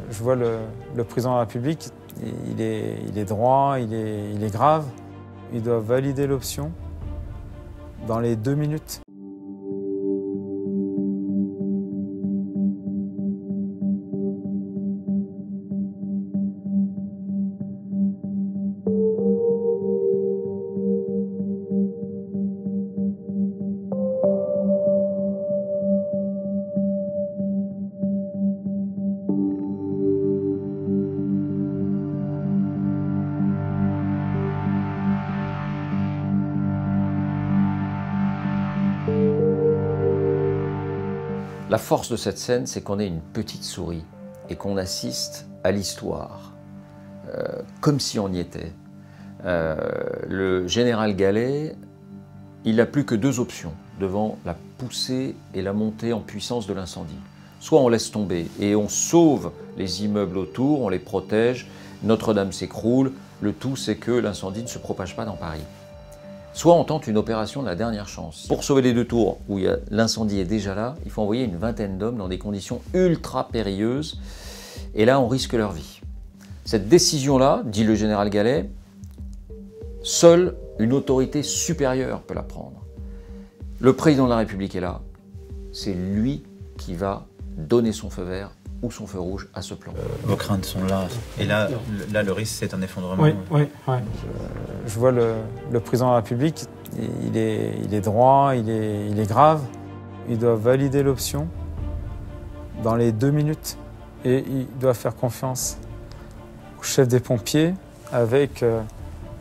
Je vois le président de la République, il est droit, il est grave. Il doit valider l'option dans les 2 minutes. La force de cette scène, c'est qu'on est une petite souris et qu'on assiste à l'histoire, comme si on y était. Le général Gallet, il n'a plus que 2 options devant la poussée et la montée en puissance de l'incendie. Soit on laisse tomber et on sauve les immeubles autour, on les protège, Notre-Dame s'écroule, le tout c'est que l'incendie ne se propage pas dans Paris. Soit on tente une opération de la dernière chance. Pour sauver les 2 tours où l'incendie est déjà là, il faut envoyer une vingtaine d'hommes dans des conditions ultra périlleuses. Et là, on risque leur vie. Cette décision-là, dit le général Gallet, seule une autorité supérieure peut la prendre. Le président de la République est là. C'est lui qui va donner son feu vert ou son feu rouge à ce plan. Vos craintes sont là. Et là le risque, c'est un effondrement. Oui. Je vois le président de la République, il est droit, il est grave. Il doit valider l'option dans les 2 minutes. Et il doit faire confiance au chef des pompiers avec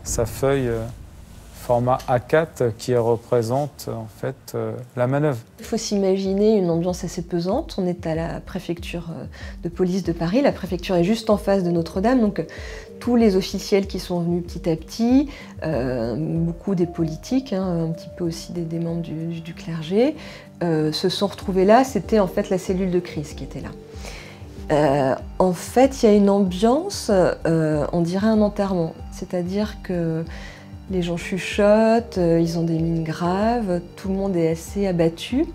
sa feuille format A4 qui représente en fait la manœuvre. Il faut s'imaginer une ambiance assez pesante. On est à la préfecture de police de Paris. La préfecture est juste en face de Notre-Dame. Donc tous les officiels qui sont venus petit à petit, beaucoup des politiques, un petit peu aussi des membres du clergé, se sont retrouvés là. C'était en fait la cellule de crise qui était là. En fait, il y a une ambiance, on dirait un enterrement. C'est-à-dire que les gens chuchotent, ils ont des mines graves, tout le monde est assez abattu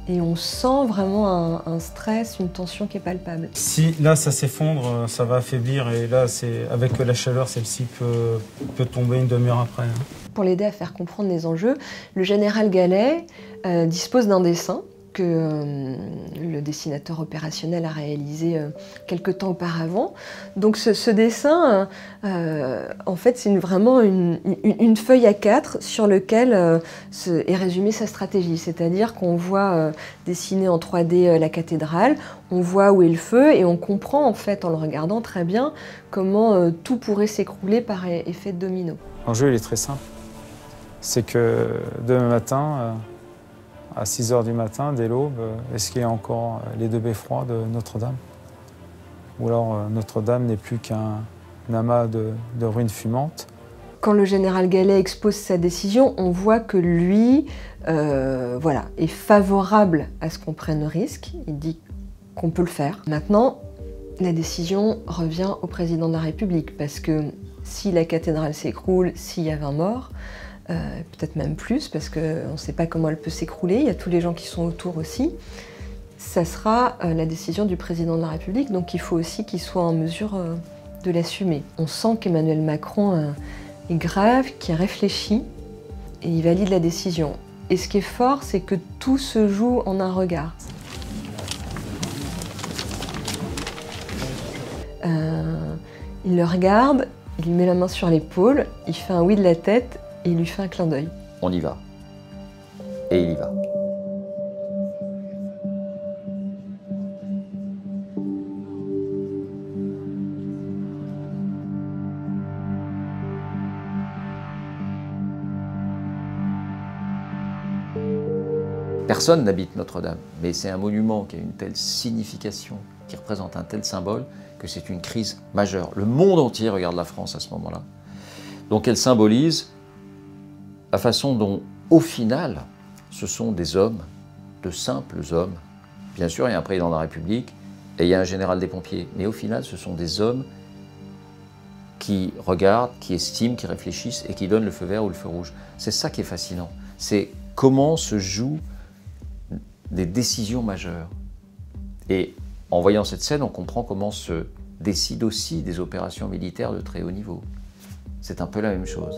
et on sent vraiment un stress, une tension qui est palpable. Si là ça s'effondre, ça va affaiblir et là avec la chaleur, celle-ci peut tomber une demi-heure après. Pour l'aider à faire comprendre les enjeux, le général Gallet dispose d'un dessin que le dessinateur opérationnel a réalisé quelques temps auparavant. Donc ce dessin, en fait, c'est vraiment une feuille A4 sur laquelle est résumée sa stratégie. C'est-à-dire qu'on voit dessiner en 3D la cathédrale, on voit où est le feu et on comprend en fait en le regardant très bien comment tout pourrait s'écrouler par effet de domino. L'enjeu il est très simple. C'est que demain matin, à 6 h du matin, dès l'aube, est-ce qu'il y a encore les 2 beffrois de Notre-Dame? Ou alors Notre-Dame n'est plus qu'un amas de ruines fumantes? Quand le général Gallet expose sa décision, on voit que lui est favorable à ce qu'on prenne le risque. Il dit qu'on peut le faire. Maintenant, la décision revient au président de la République parce que si la cathédrale s'écroule, s'il y a 20 morts, peut-être même plus, parce qu'on ne sait pas comment elle peut s'écrouler, il y a tous les gens qui sont autour aussi. Ça sera la décision du président de la République, donc il faut aussi qu'il soit en mesure de l'assumer. On sent qu'Emmanuel Macron est grave, qu'il réfléchit, et il valide la décision. Et ce qui est fort, c'est que tout se joue en un regard. Il le regarde, il lui met la main sur l'épaule, il fait un oui de la tête, et il lui fait un clin d'œil. On y va. Et il y va. Personne n'habite Notre-Dame, mais c'est un monument qui a une telle signification, qui représente un tel symbole, que c'est une crise majeure. Le monde entier regarde la France à ce moment-là. Donc elle symbolise la façon dont, au final, ce sont des hommes, de simples hommes. Bien sûr, il y a un président de la République et il y a un général des pompiers. Mais au final, ce sont des hommes qui regardent, qui estiment, qui réfléchissent et qui donnent le feu vert ou le feu rouge. C'est ça qui est fascinant. C'est comment se jouent des décisions majeures. Et En voyant cette scène, on comprend comment se décident aussi des opérations militaires de très haut niveau. C'est un peu la même chose.